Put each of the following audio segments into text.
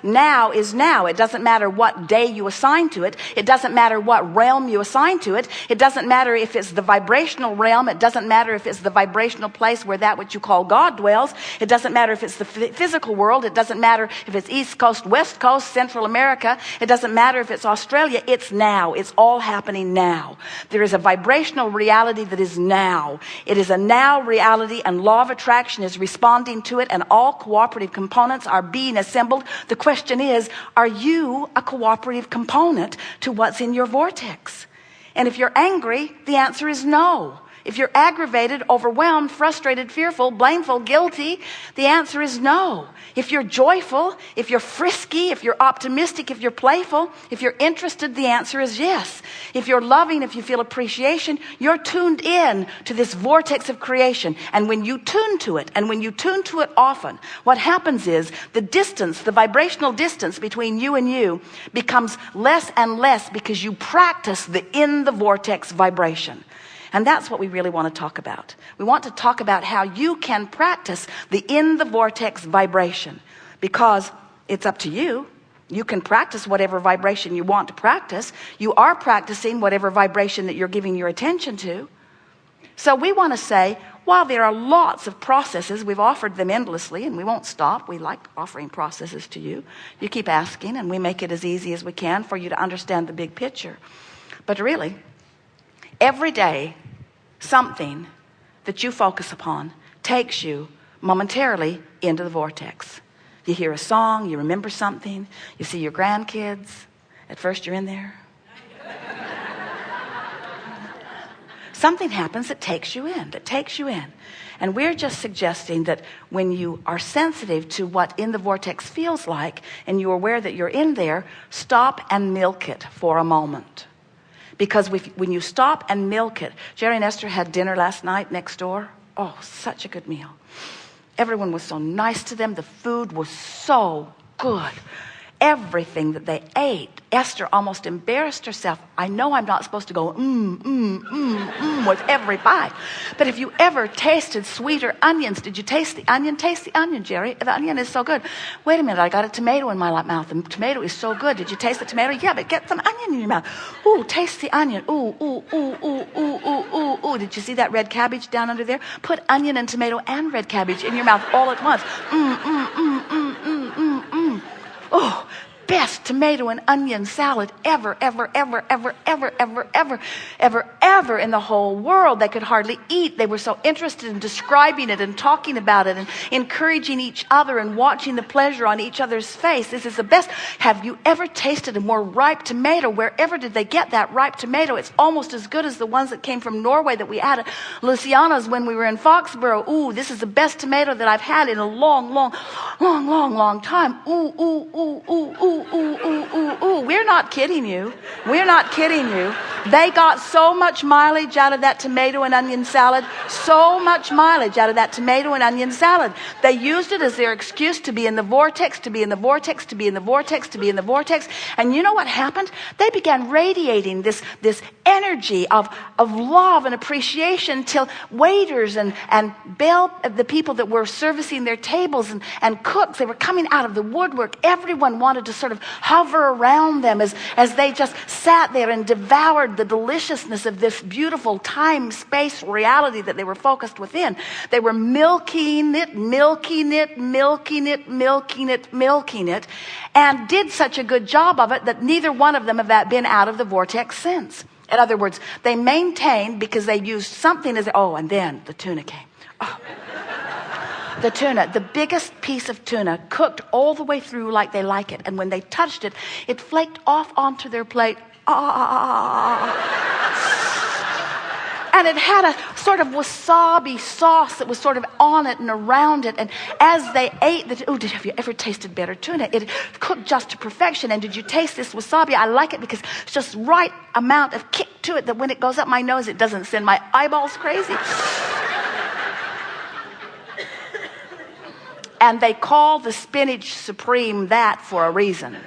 Now is now. It doesn't matter what day you assign to it. It doesn't matter what realm you assign to it. It doesn't matter if it's the vibrational realm. It doesn't matter if it's the vibrational place where that which you call God dwells. It doesn't matter if it's the physical world. It doesn't matter if it's East Coast, West Coast, Central America. It doesn't matter if it's Australia. It's now. It's all happening now. There is a vibrational reality that is now. It is a now reality, and law of attraction is responding to it, and all cooperative components are being assembled. The question is, are you a cooperative component to what's in your vortex? And if you're angry, the answer is no. If you're aggravated, overwhelmed, frustrated, fearful, blameful, guilty, the answer is no. If you're joyful, if you're frisky, if you're optimistic, if you're playful, if you're interested, the answer is yes. If you're loving, if you feel appreciation, you're tuned in to this vortex of creation. And when you tune to it, and when you tune to it often, what happens is the distance, the vibrational distance between you and you becomes less and less because you practice the in the vortex vibration. And that's what we really want to talk about. We want to talk about how you can practice the in the vortex vibration, because it's up to you. You can practice whatever vibration you want to practice. You are practicing whatever vibration that you're giving your attention to. So we want to say, while there are lots of processes, we've offered them endlessly, and we won't stop. We like offering processes to you. You keep asking, and we make it as easy as we can for you to understand the big picture. But really, every day, something that you focus upon takes you momentarily into the vortex. You hear a song, you remember something, you see your grandkids. At first you're in there. Something happens that takes you in, And we're just suggesting that when you are sensitive to what in the vortex feels like, and you're aware that you're in there, stop and milk it for a moment. Because when you stop and milk it, Jerry and Esther had dinner last night next door. Oh, such a good meal. Everyone was so nice to them. The food was so good. Everything that they ate, Esther almost embarrassed herself. I know I'm not supposed to go with every bite. But if you ever tasted sweeter onions, did you taste the onion? Taste the onion, Jerry. The onion is so good. Wait a minute, I got a tomato in my mouth. The tomato is so good. Did you taste the tomato? Yeah, but get some onion in your mouth. Ooh, taste the onion. Ooh, ooh, ooh, ooh, ooh, ooh, ooh, ooh. Did you see that red cabbage down under there? Put onion and tomato and red cabbage in your mouth all at once. Oh, best tomato and onion salad ever in the whole world. They could hardly eat. They were so interested in describing it and talking about it and encouraging each other and watching the pleasure on each other's face. This is the best. Have you ever tasted a more ripe tomato? Wherever did they get that ripe tomato? It's almost as good as the ones that came from Norway that we had at Luciana's when we were in Foxborough. Ooh, this is the best tomato that I've had in a long time. Ooh, ooh, ooh, ooh, ooh. Ooh. We're not kidding you. They got so much mileage out of that tomato and onion salad. They used it as their excuse to be in the vortex, And you know what happened? They began radiating this energy of love and appreciation till waiters and the people that were servicing their tables and cooks, they were coming out of the woodwork. Everyone wanted to sort of hover around them as they just sat there and devoured the deliciousness of this beautiful time-space reality that they were focused within. They were milking it, and did such a good job of it that neither one of them have been out of the vortex since. In other words, they maintained because they used something as, and then the tuna came. Oh. The tuna, the biggest piece of tuna, cooked all the way through like they like it. And when they touched it, it flaked off onto their plate. And it had a sort of wasabi sauce that was sort of on it and around it. And as they ate, have you ever tasted better tuna? It cooked just to perfection. And did you taste this wasabi? I like it because it's just right amount of kick to it that when it goes up my nose, it doesn't send my eyeballs crazy. And they call the spinach supreme that for a reason.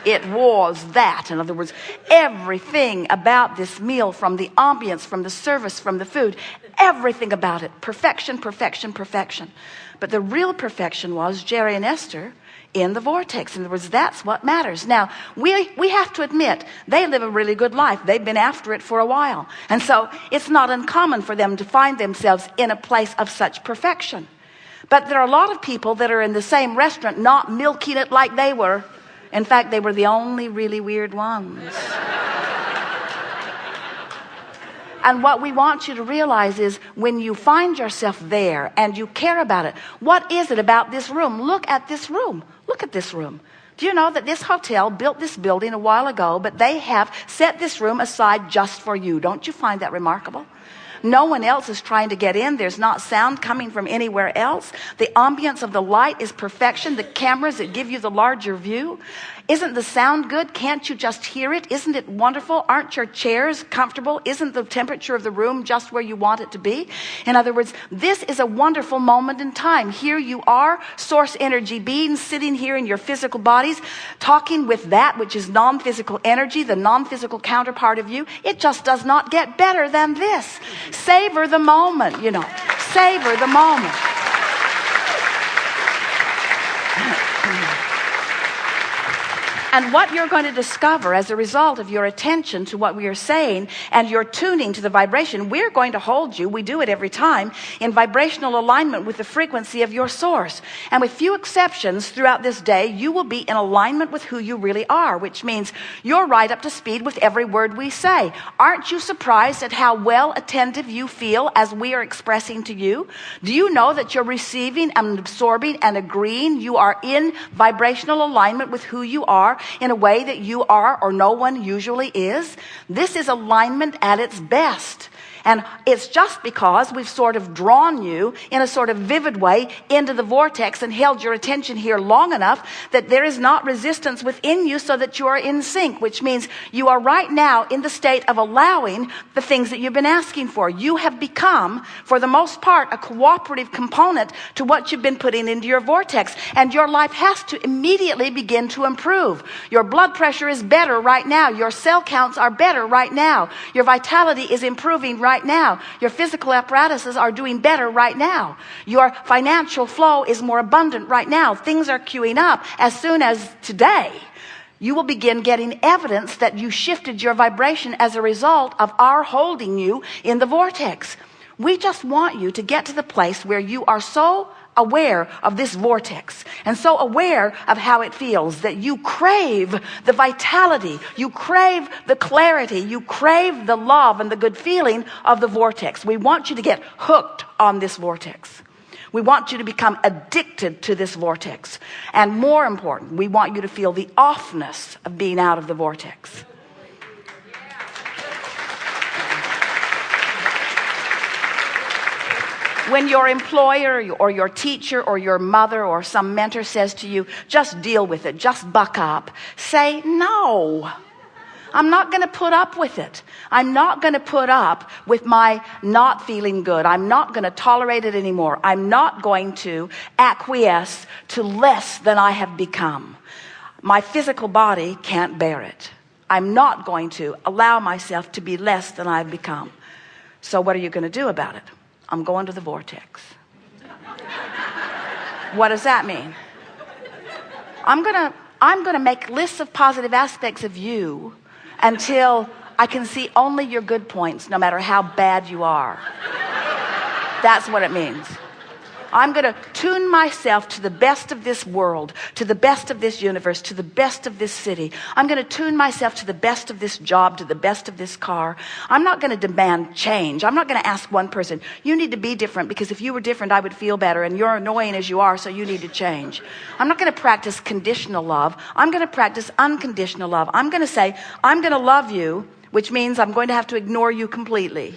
It was that. In other words, everything about this meal, from the ambience, from the service, from the food, everything about it, perfection. But the real perfection was Jerry and Esther in the vortex. In other words, that's what matters. Now, we have to admit, they live a really good life. They've been after it for a while. And so it's not uncommon for them to find themselves in a place of such perfection. But there are a lot of people that are in the same restaurant not milking it like they were. In fact, they were the only really weird ones. And what we want you to realize is when you find yourself there and you care about it, what is it about this room? Look at this room. Look at this room. Do you know that this hotel built this building a while ago, but they have set this room aside just for you? Don't you find that remarkable? No one else is trying to get in. There's not sound coming from anywhere else. The ambience of the light is perfection. The cameras that give you the larger view. Isn't the sound good? Can't you just hear it? Isn't it wonderful? Aren't your chairs comfortable? Isn't the temperature of the room just where you want it to be? In other words, this is a wonderful moment in time. Here you are, source energy beings, sitting here in your physical bodies, talking with that which is non-physical energy, the non-physical counterpart of you. It just does not get better than this. Savor the moment, Savor the moment. And what you're going to discover as a result of your attention to what we are saying and your tuning to the vibration, we're going to hold you, we do it every time, in vibrational alignment with the frequency of your source. And with few exceptions throughout this day, you will be in alignment with who you really are, which means you're right up to speed with every word we say. Aren't you surprised at how well attentive you feel as we are expressing to you? Do you know that you're receiving and absorbing and agreeing? You are in vibrational alignment with who you are, in a way that you are or no one usually is. This is alignment at its best. And it's just because we've sort of drawn you in a sort of vivid way into the vortex and held your attention here long enough that there is not resistance within you, so that you are in sync, which means you are right now in the state of allowing the things that you've been asking for. You have become, for the most part, a cooperative component to what you've been putting into your vortex. And your life has to immediately begin to improve. Your blood pressure is better right now. Your cell counts are better right now. Your vitality is improving right now. Your physical apparatuses are doing better right now. Your financial flow is more abundant right now. Things are queuing up. As soon as today, you will begin getting evidence that you shifted your vibration as a result of our holding you in the vortex. We just want you to get to the place where you are so aware of this vortex and so aware of how it feels that you crave the vitality, you crave the clarity, you crave the love and the good feeling of the vortex. We want you to get hooked on this vortex. We want you to become addicted to this vortex. And more important, we want you to feel the offness of being out of the vortex. When your employer or your teacher or your mother or some mentor says to you, just deal with it, just buck up, say, no, I'm not going to put up with it. I'm not going to put up with my not feeling good. I'm not going to tolerate it anymore. I'm not going to acquiesce to less than I have become. My physical body can't bear it. I'm not going to allow myself to be less than I've become. So what are you going to do about it? I'm going to the vortex. What does that mean? I'm going to make lists of positive aspects of you until I can see only your good points, no matter how bad you are. That's what it means. I'm going to tune myself to the best of this world, to the best of this universe, to the best of this city. I'm going to tune myself to the best of this job, to the best of this car. I'm not going to demand change. I'm not going to ask one person, you need to be different, because if you were different, I would feel better, and you're annoying as you are, so you need to change. I'm not going to practice conditional love. I'm going to practice unconditional love. I'm going to say, I'm going to love you, which means I'm going to have to ignore you completely.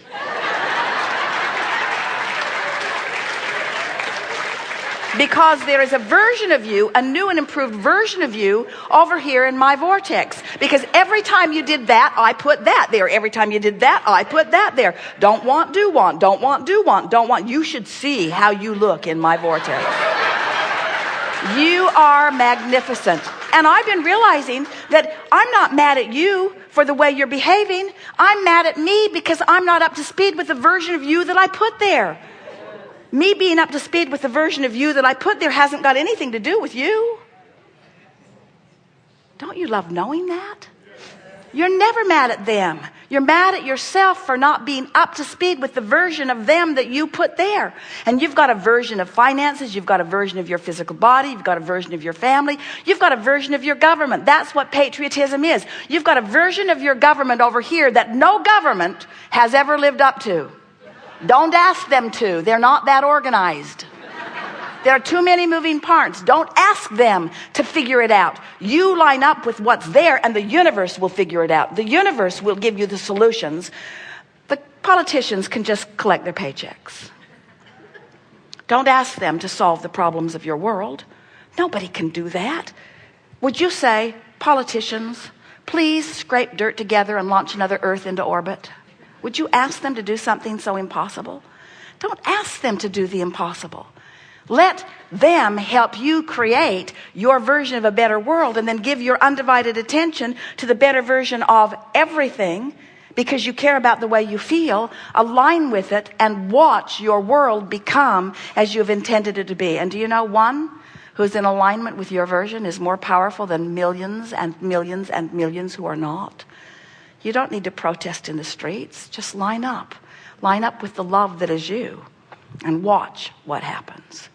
Because there is a version of you, a new and improved version of you over here in my vortex. Because every time you did that, I put that there. Every time you did that, I put that there. Don't want, do want. Don't want, do want. Don't want. You should see how you look in my vortex. You are magnificent. And I've been realizing that I'm not mad at you for the way you're behaving. I'm mad at me because I'm not up to speed with the version of you that I put there. Me being up to speed with the version of you that I put there hasn't got anything to do with you. Don't you love knowing that? You're never mad at them. You're mad at yourself for not being up to speed with the version of them that you put there. And you've got a version of finances. You've got a version of your physical body. You've got a version of your family. You've got a version of your government. That's what patriotism is. You've got a version of your government over here that no government has ever lived up to. Don't ask them to. They're not that organized. There are too many moving parts. Don't ask them to figure it out. You line up with what's there and the universe will figure it out. The universe will give you the solutions. The politicians can just collect their paychecks. Don't ask them to solve the problems of your world. Nobody can do that. Would you say, politicians, please scrape dirt together and launch another Earth into orbit? Would you ask them to do something so impossible? Don't ask them to do the impossible. Let them help you create your version of a better world, and then give your undivided attention to the better version of everything, because you care about the way you feel. Align with it and watch your world become as you've intended it to be. And do you know, one who's in alignment with your version is more powerful than millions and millions and millions who are not. You don't need to protest in the streets. Just line up with the love that is you, and watch what happens.